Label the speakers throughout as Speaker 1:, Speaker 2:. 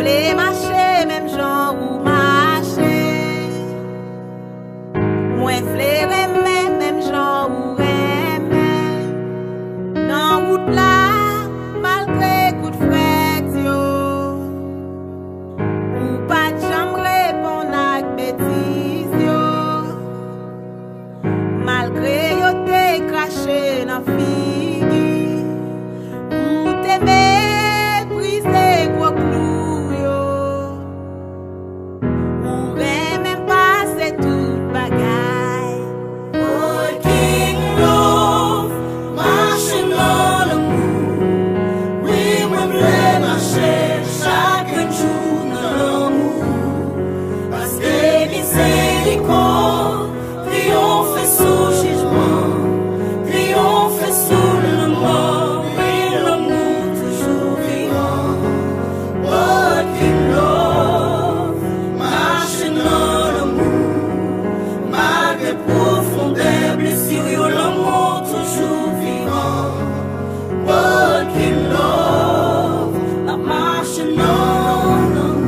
Speaker 1: vle marcher même gens ou marcher. Moi vle remettre même gens ou remettre. Dans route là, malgré coup de fraction. Ou pas de jambe répondre à bêtise yo. Malgré yo te craché dans figure. Ou te méprisé gros clou yo. Ou même passer toute bagaille.
Speaker 2: Working love, marching dans l'amour. Oui, moi vle marcher chaque jour dans l'amour. Parce que miséricorde triomphe sous jugement, triomphe sous le mort. Oui, l'amour toujours vivant. Working love, marching dans l'amour. Malgré profondeur, blessure, yo l'amour toujours vivant. Working love, la marche dans l'amour.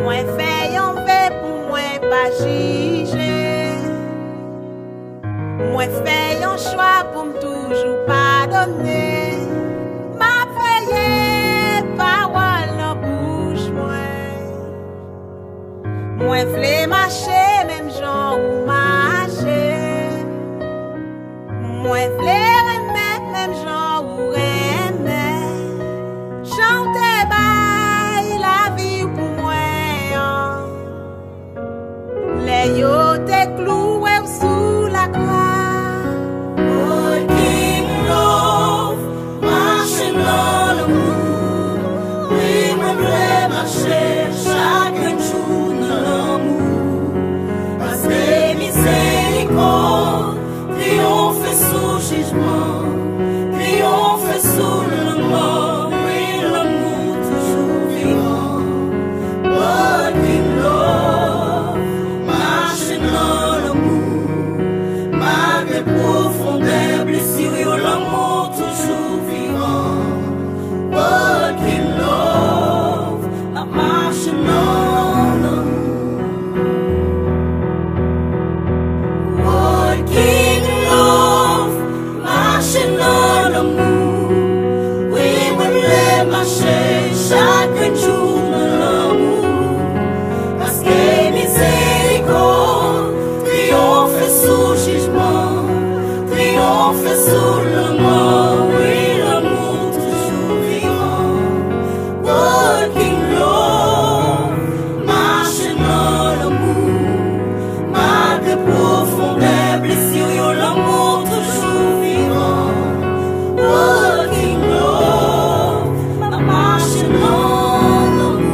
Speaker 1: Moi fait yon fait pour moi pas juger. Moi fait yon choix pour me toujours pardonner. Ma paye parole dans bouche moi. Moi vle marcher même gens ou marcher. Moi vle remettre même gens ou remettre. Chante bail la vie pour moi. Les yo te cloué sous la croix.
Speaker 2: Working love, marching dans l'amour. Oui, moi vle marcher chaque jour dans l'amour. Parce que miséricorde triomphe sous jugement, triomphe sous le mort. Oui, l'amour toujours vivant. Working love, marching dans l'amour. Malgré profondeur, blessure, yo l'amour toujours vivant. Working love, la marche dans l'amour. Working love, marching dans l'amour. Oui, moi vle marcher chaque jour dans l'amour. Parce que miséricorde triomphe sous jugement, triomphe sous le mort. Oui, l'amour toujours vivant. Working love, marching dans l'amour. Malgré profondeur, blessure, yo l'amour toujours vivant. Working love, la marche dans l'amour.